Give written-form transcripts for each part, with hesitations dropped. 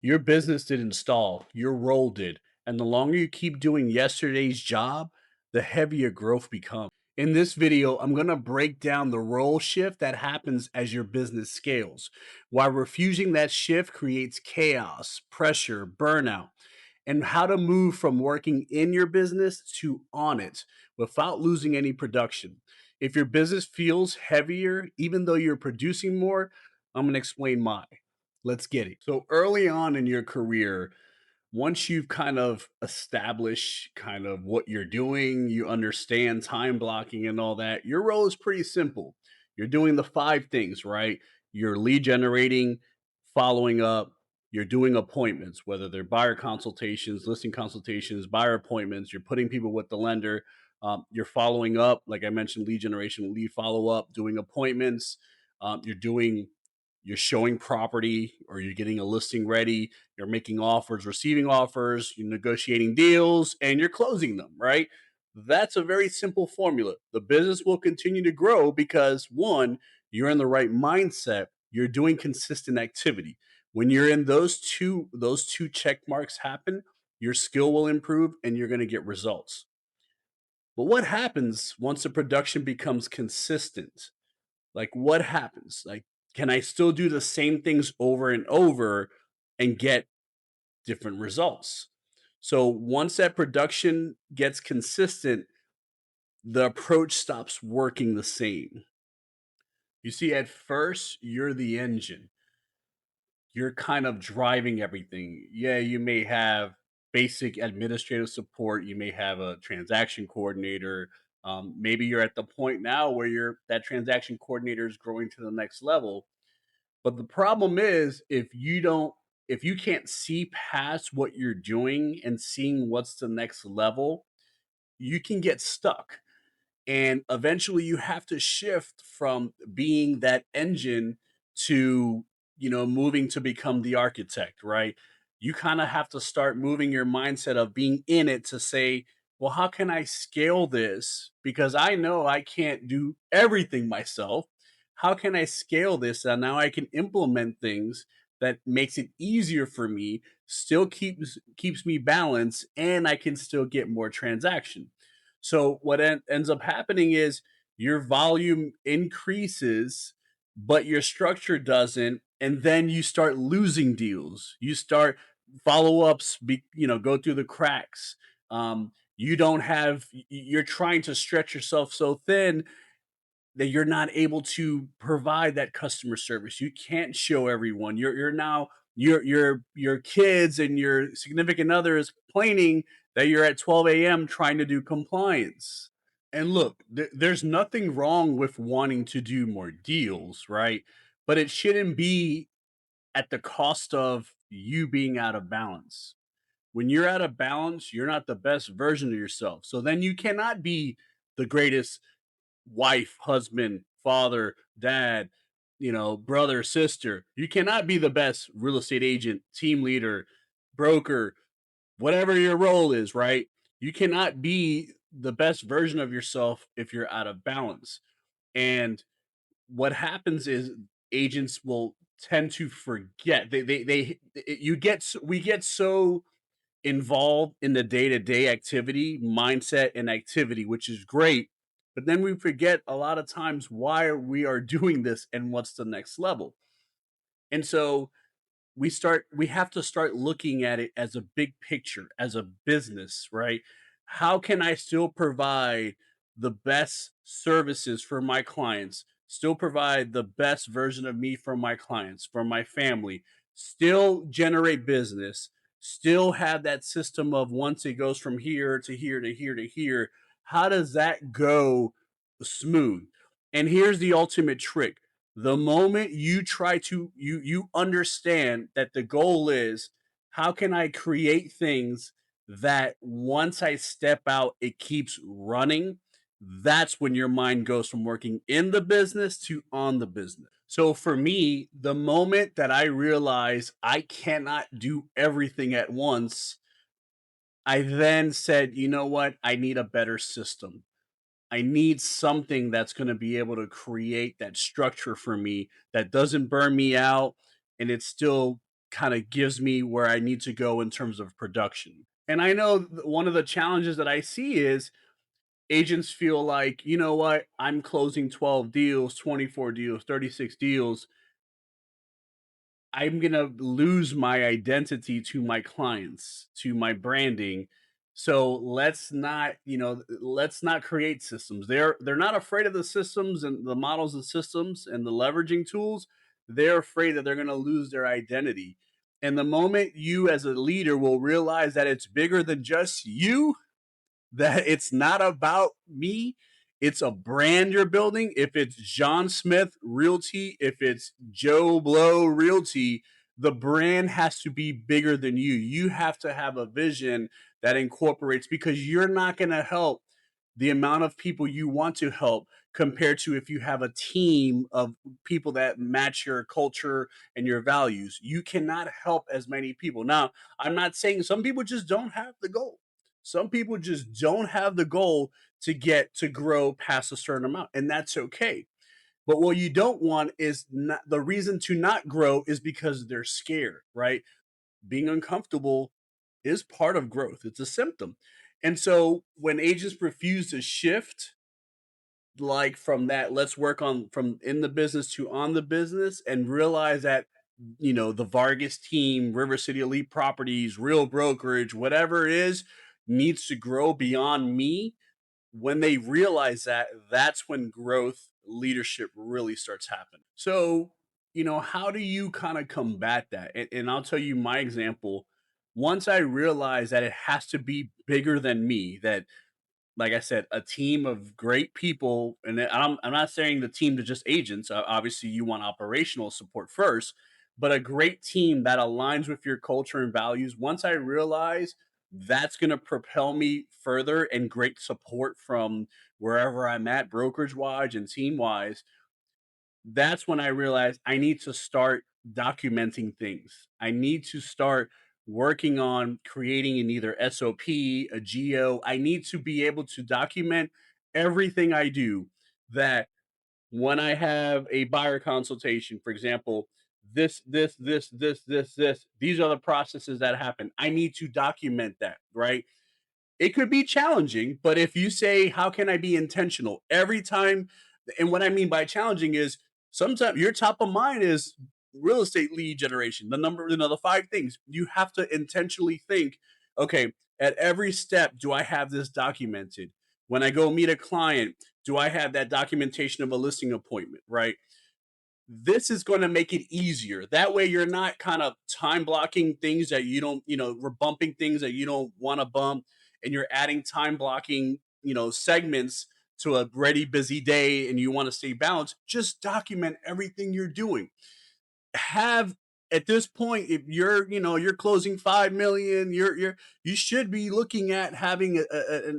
Your business didn't stall, your role did. And the longer you keep doing yesterday's job, the heavier growth becomes. In this video, I'm going to break down the role shift that happens as your business scales. Why refusing that shift creates chaos, pressure, burnout, and how to move from working in your business to on it without losing any production. If your business feels heavier, even though you're producing more, I'm going to explain why. Let's get it. So, early on in your career, once you've kind of established kind of what you're doing, you understand time blocking and all that, your role is pretty simple. You're doing the five things, right? You're lead generating, following up, you're doing appointments, whether they're buyer consultations, listing consultations, buyer appointments, you're putting people with the lender, you're following up, like I mentioned, lead generation, lead follow up, doing appointments, you're showing property or you're getting a listing ready, you're making offers, receiving offers, you're negotiating deals, and you're closing them, right? That's a very simple formula. The business will continue to grow because one, you're in the right mindset, you're doing consistent activity. When you're in those two check marks happen, your skill will improve and you're going to get results. But what happens once the production becomes consistent? Like, what happens? Like, can I still do the same things over and over and get different results? So once that production gets consistent, the approach stops working the same. You see, at first, you're the engine. You're kind of driving everything. Yeah, you may have basic administrative support. You may have a transaction coordinator. Maybe you're at the point now where that transaction coordinator is growing to the next level. But the problem is if you can't see past what you're doing and seeing what's the next level, you can get stuck. And eventually you have to shift from being that engine to, moving to become the architect, right? You kind of have to start moving your mindset of being in it to say, well, how can I scale this? Because I know I can't do everything myself. How can I scale this? And now I can implement things that makes it easier for me, still keeps me balanced, and I can still get more transaction. So what ends up happening is your volume increases, but your structure doesn't, and then you start losing deals. You start follow ups, go through the cracks. You don't have. You're trying to stretch yourself so thin that you're not able to provide that customer service. You can't show everyone. You're now your kids and your significant other is complaining that you're at 12 a.m. trying to do compliance. And look, there's nothing wrong with wanting to do more deals, right? But it shouldn't be at the cost of you being out of balance. When you're out of balance, you're not the best version of yourself. So then you cannot be the greatest wife, husband, father, dad, brother, sister. You cannot be the best real estate agent, team leader, broker, whatever your role is, right? You cannot be the best version of yourself if you're out of balance. And what happens is agents will tend to forget. We get so involved in the day-to-day activity, mindset and activity, which is great. But then we forget a lot of times why we are doing this and what's the next level. And so we have to start looking at it as a big picture, as a business, right? How can I still provide the best services for my clients, still provide the best version of me for my clients, for my family, still generate business, still have that system of once it goes from here to here to here to here, how does that go smooth? And here's the ultimate trick: the moment you try to you understand that the goal is, how can I create things that once I step out it keeps running, that's when your mind goes from working in the business to on the business. So for me, the moment that I realize I cannot do everything at once, I then said, you know what, I need a better system. I need something that's going to be able to create that structure for me that doesn't burn me out, and it's still kind of gives me where I need to go in terms of production. And I know one of the challenges that I see is agents feel like, you know what, I'm closing 12 deals, 24 deals, 36 deals. I'm going to lose my identity to my clients, to my branding. So let's not, let's not create systems. They're not afraid of the systems and the models and systems and the leveraging tools. They're afraid that they're going to lose their identity. And the moment you as a leader will realize that it's bigger than just you, that it's not about me. It's a brand you're building. If it's John Smith Realty, if it's Joe Blow Realty, the brand has to be bigger than you. You have to have a vision that incorporates, because you're not going to help the amount of people you want to help compared to if you have a team of people that match your culture and your values. You cannot help as many people. Now, I'm not saying some people just don't have the goal. Some people just don't have the goal to get to grow past a certain amount, and that's okay. But what you don't want is not, the reason to not grow is because they're scared, right? Being uncomfortable is part of growth. It's a symptom. And so when agents refuse to shift, like from that, let's work on from in the business to on the business, and realize that, the Vargas team, River City Elite Properties, Real Brokerage, whatever it is, needs to grow beyond me. When they realize that, that's when growth leadership really starts happening. So, how do you kind of combat that? And I'll tell you my example. Once I realized that it has to be bigger than me, that, like I said, a team of great people, and I'm not saying the team to just agents. Obviously, you want operational support first, but a great team that aligns with your culture and values. Once I realize that's going to propel me further, and great support from wherever I'm at, brokerage wise and team wise, that's when I realized I need to start documenting things. I need to start working on creating an either SOP, a geo. I need to be able to document everything I do, that when I have a buyer consultation, for example, this, these are the processes that happen. I need to document that, right? It could be challenging, but if you say, how can I be intentional every time? And what I mean by challenging is sometimes your top of mind is real estate lead generation, the number, the five things. You have to intentionally think, okay, at every step, do I have this documented? When I go meet a client, do I have that documentation of a listing appointment, right? This is going to make it easier. That way, you're not kind of time blocking things that you don't, we're bumping things that you don't want to bump, and you're adding time blocking, segments to a ready busy day, and you want to stay balanced. Just document everything you're doing. Have, at this point, if you're closing 5 million, you should be looking at having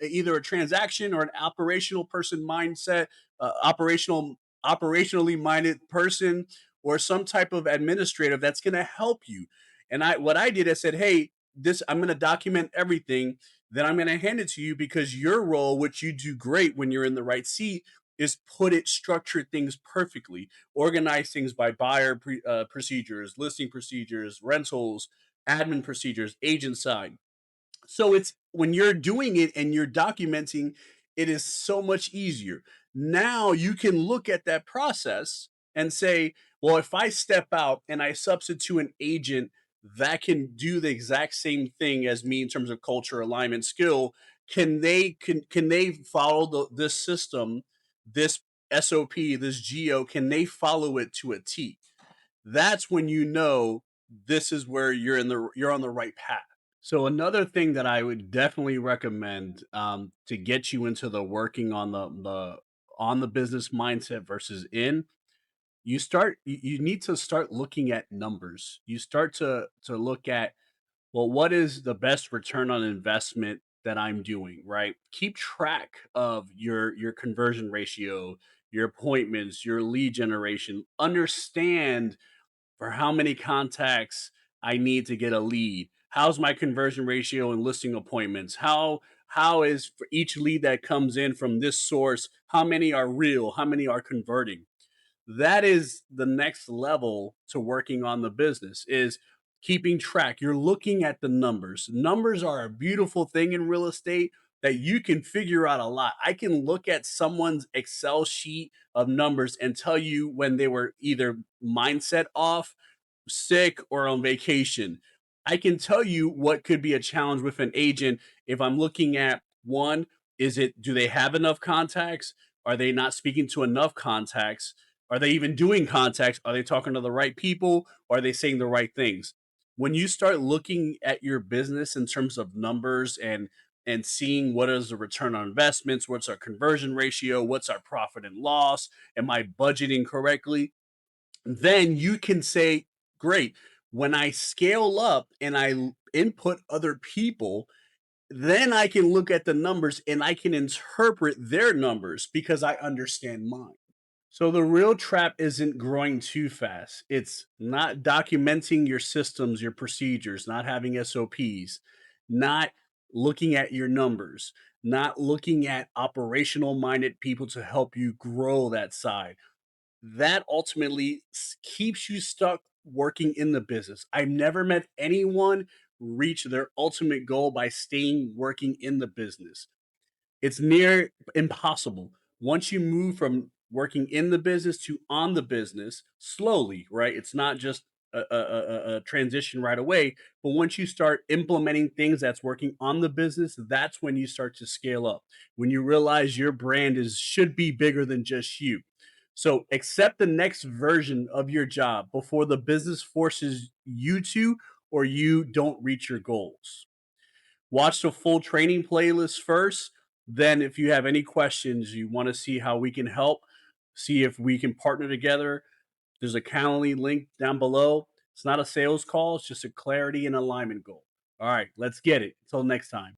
either a transaction or an operational person mindset, operationally minded person, or some type of administrative that's going to help you. And what I did, I said, hey, this, I'm going to document everything, then I'm going to hand it to you, because your role, which you do great when you're in the right seat, is structure things perfectly, organize things by buyer procedures, listing procedures, rentals, admin procedures, agent side. So it's when you're doing it and you're documenting, it is so much easier. Now you can look at that process and say, well, if I step out and I substitute an agent that can do the exact same thing as me in terms of culture, alignment, skill, can they follow this system, this SOP, this geo? Can they follow it to a T? That's when this is where you're on the right path. So another thing that I would definitely recommend, to get you into the working on the business mindset versus you need to start looking at numbers. You start to look at, well, what is the best return on investment that I'm doing, right? Keep track of your conversion ratio, your appointments, your lead generation. Understand for how many contacts I need to get a lead. How's my conversion ratio and listing appointments? How is, for each lead that comes in from this source, how many are real? How many are converting? That is the next level to working on the business, is keeping track. You're looking at the numbers. Numbers are a beautiful thing in real estate that you can figure out a lot. I can look at someone's Excel sheet of numbers and tell you when they were either mindset off, sick, or on vacation. I can tell you what could be a challenge with an agent if I'm looking at one, do they have enough contacts? Are they not speaking to enough contacts? Are they even doing contacts? Are they talking to the right people? Are they saying the right things? When you start looking at your business in terms of numbers and seeing what is the return on investments, what's our conversion ratio, what's our profit and loss, am I budgeting correctly? Then you can say, great, when I scale up and input other people, then I can look at the numbers and I can interpret their numbers because I understand mine. So the real trap isn't growing too fast. It's not documenting your systems, your procedures, not having SOPs, not looking at your numbers, not looking at operational minded people to help you grow that side. That ultimately keeps you stuck working in the business. I've never met anyone reach their ultimate goal by staying working in the business. It's near impossible. Once you move from working in the business to on the business slowly, right? It's not just a transition right away, but once you start implementing things that's working on the business, that's when you start to scale up. When you realize your brand is should be bigger than just you. So accept the next version of your job before the business forces you to or you don't reach your goals. Watch the full training playlist first. Then, if you have any questions, you want to see how we can help, see if we can partner together, there's a Calendly link down below. It's not a sales call, it's just a clarity and alignment goal. All right, let's get it. Until next time.